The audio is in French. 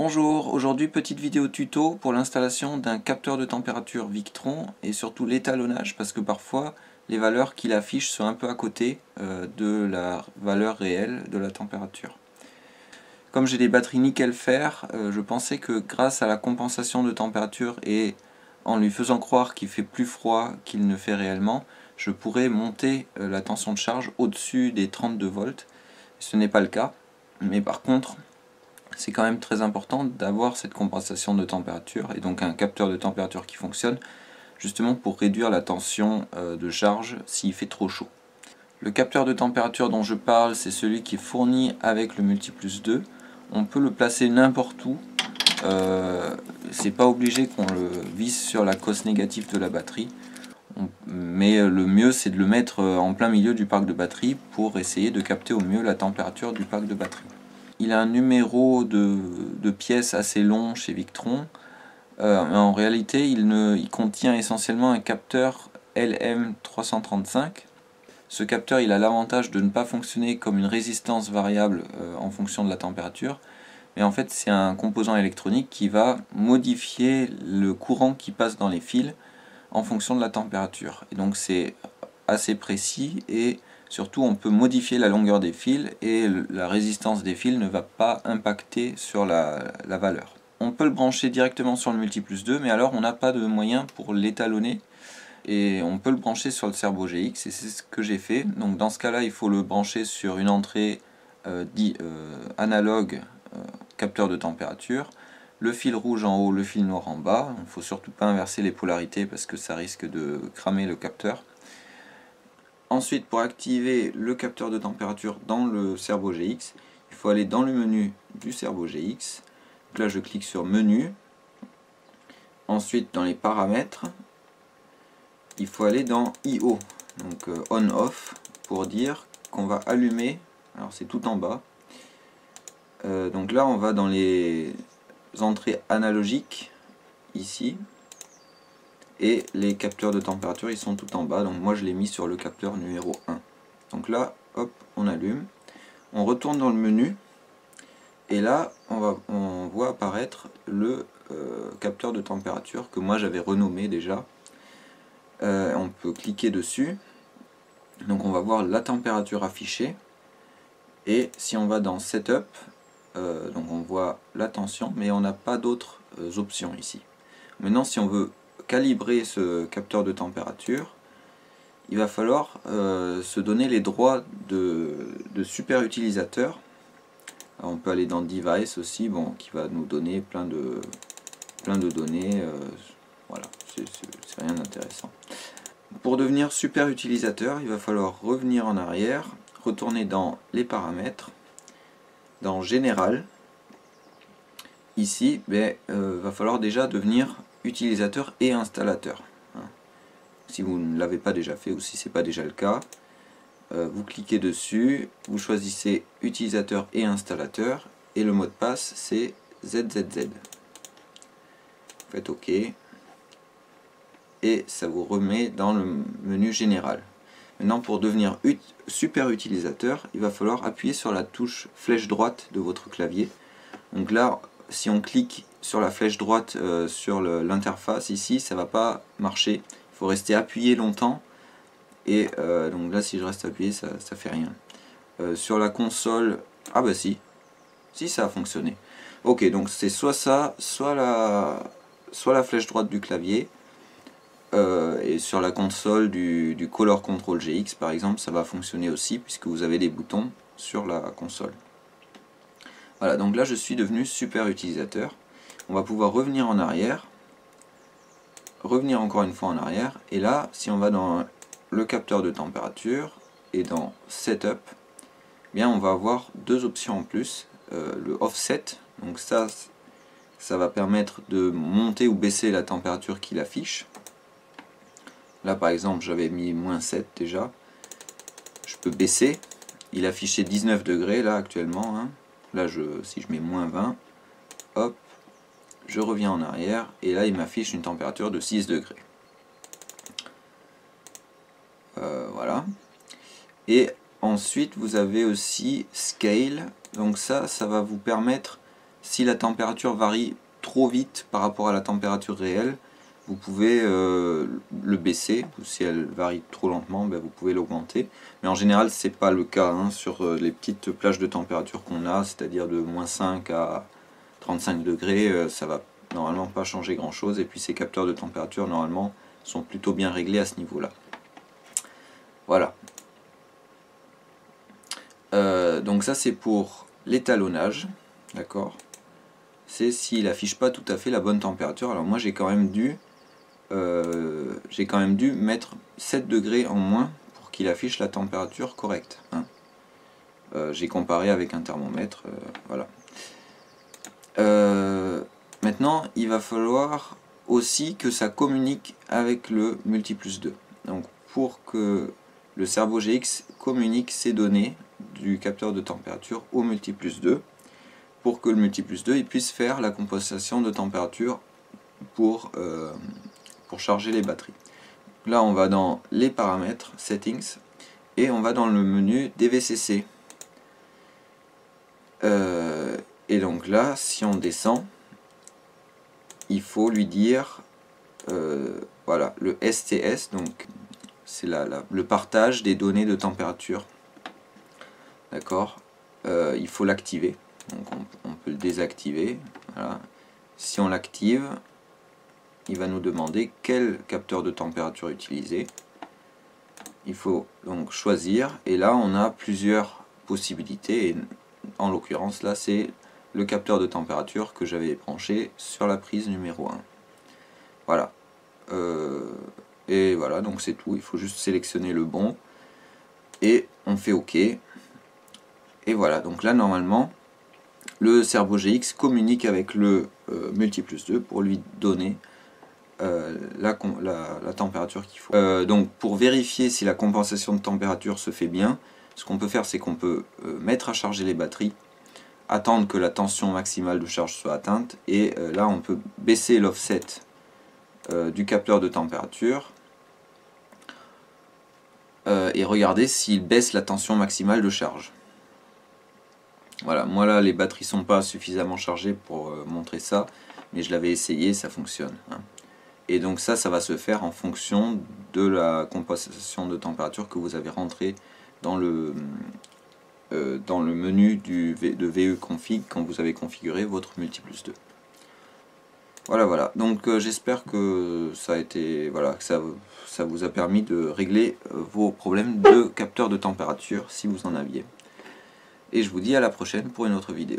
Bonjour, aujourd'hui petite vidéo tuto pour l'installation d'un capteur de température Victron et surtout l'étalonnage parce que parfois les valeurs qu'il affiche sont un peu à côté de la valeur réelle de la température. Comme j'ai des batteries nickel fer, je pensais que grâce à la compensation de température et en lui faisant croire qu'il fait plus froid qu'il ne fait réellement, je pourrais monter la tension de charge au-dessus des 32 volts. Ce n'est pas le cas, mais par contre c'est quand même très important d'avoir cette compensation de température et donc un capteur de température qui fonctionne justement pour réduire la tension de charge s'il fait trop chaud. Le capteur de température dont je parle, c'est celui qui est fourni avec le Multiplus 2. On peut le placer n'importe où, c'est pas obligé qu'on le visse sur la cosse négative de la batterie, mais le mieux c'est de le mettre en plein milieu du parc de batterie pour essayer de capter au mieux la température du parc de batterie. Il a un numéro de pièces assez long chez Victron, mais en réalité il contient essentiellement un capteur LM335. Ce capteur il a l'avantage de ne pas fonctionner comme une résistance variable en fonction de la température, mais en fait c'est un composant électronique qui va modifier le courant qui passe dans les fils en fonction de la température. Et donc c'est assez précis et surtout on peut modifier la longueur des fils et la résistance des fils ne va pas impacter sur la valeur. On peut le brancher directement sur le Multiplus 2, mais alors on n'a pas de moyen pour l'étalonner et on peut le brancher sur le Cerbo GX et c'est ce que j'ai fait. Donc dans ce cas là il faut le brancher sur une entrée dit analogue capteur de température. Le fil rouge en haut, le fil noir en bas. Il ne faut surtout pas inverser les polarités parce que ça risque de cramer le capteur. Ensuite, pour activer le capteur de température dans le Cerbo GX, il faut aller dans le menu du Cerbo GX. Donc là, je clique sur Menu. Ensuite, dans les paramètres, il faut aller dans I/O, donc On/Off, pour dire qu'on va allumer. Alors c'est tout en bas. Donc là, on va dans les entrées analogiques, ici. Et les capteurs de température ils sont tout en bas, donc moi je l'ai mis sur le capteur numéro 1. Donc là, hop, on allume, on retourne dans le menu, et là on voit apparaître le capteur de température que moi j'avais renommé déjà. On peut cliquer dessus, donc on va voir la température affichée, et si on va dans Setup, donc on voit la tension, mais on n'a pas d'autres options ici. Maintenant si on veut calibrer ce capteur de température, il va falloir se donner les droits de super utilisateur. Alors on peut aller dans Device aussi, bon, qui va nous donner plein de données, voilà, c'est rien d'intéressant. Pour devenir super utilisateur, il va falloir revenir en arrière, retourner dans les paramètres, dans Général. Ici, va falloir déjà devenir utilisateur et installateur. Si vous ne l'avez pas déjà fait ou si ce n'est pas déjà le cas, vous cliquez dessus, vous choisissez utilisateur et installateur et le mot de passe c'est ZZZ. Vous faites OK et ça vous remet dans le menu général. Maintenant pour devenir super utilisateur, il va falloir appuyer sur la touche flèche droite de votre clavier. Donc là, si on clique sur la flèche droite sur l'interface ici, ça ne va pas marcher. Il faut rester appuyé longtemps. Et donc là, si je reste appuyé, ça fait rien. Sur la console, ah bah si, ça a fonctionné. Ok, donc c'est soit ça, soit la flèche droite du clavier. Et sur la console du Color Control GX par exemple, ça va fonctionner aussi puisque vous avez des boutons sur la console. Voilà, donc là je suis devenu super utilisateur. On va pouvoir revenir en arrière, revenir encore une fois en arrière, et là, si on va dans le capteur de température et dans Setup, eh bien on va avoir deux options en plus. Le Offset, donc ça va permettre de monter ou baisser la température qu'il affiche. Là par exemple, j'avais mis -7 déjà. Je peux baisser. Il affichait 19 degrés là actuellement, hein. Là, si je mets -20, hop, je reviens en arrière, et là, il m'affiche une température de 6 degrés. Voilà. Et ensuite, vous avez aussi Scale. Donc ça va vous permettre Si la température varie trop vite par rapport à la température réelle, vous pouvez le baisser. Si elle varie trop lentement, ben, vous pouvez l'augmenter. Mais en général, c'est pas le cas hein, sur les petites plages de température qu'on a, c'est-à-dire de -5 à 35 degrés, ça va normalement pas changer grand chose. Et puis ces capteurs de température normalement sont plutôt bien réglés à ce niveau-là. Voilà. Donc ça c'est pour l'étalonnage, d'accord. C'est s'il affiche pas tout à fait la bonne température. Alors moi j'ai quand même dû mettre 7 degrés en moins pour qu'il affiche la température correcte. Hein. J'ai comparé avec un thermomètre, voilà. Maintenant, il va falloir aussi que ça communique avec le Multiplus2. Donc pour que le Cerveau GX communique ces données du capteur de température au Multiplus2, pour que le Multiplus2 il puisse faire la compensation de température pour charger les batteries. Là on va dans les paramètres, settings, et on va dans le menu DVCC. Et donc là, si on descend, il faut lui dire, voilà, le STS, donc c'est le partage des données de température. D'accord, il faut l'activer, donc on peut le désactiver. Voilà. Si on l'active, il va nous demander quel capteur de température utiliser. Il faut donc choisir, et là on a plusieurs possibilités, et en l'occurrence là c'est le capteur de température que j'avais branché sur la prise numéro 1. Voilà. Et voilà, donc c'est tout. Il faut juste sélectionner le bon. Et on fait OK. Et voilà, donc là normalement, le Cerveau GX communique avec le Multiplus2 pour lui donner la température qu'il faut. Donc pour vérifier si la compensation de température se fait bien, ce qu'on peut faire c'est qu'on peut mettre à charger les batteries, attendre que la tension maximale de charge soit atteinte, et là on peut baisser l'offset du capteur de température et regarder s'il baisse la tension maximale de charge. Voilà, moi là les batteries sont pas suffisamment chargées pour montrer ça, mais je l'avais essayé, ça fonctionne. Hein. Et donc ça va se faire en fonction de la compensation de température que vous avez rentré dans le menu de VE config quand vous avez configuré votre Multiplus2. Voilà, donc j'espère que ça a été, voilà, que ça vous a permis de régler vos problèmes de capteur de température si vous en aviez. Et je vous dis à la prochaine pour une autre vidéo.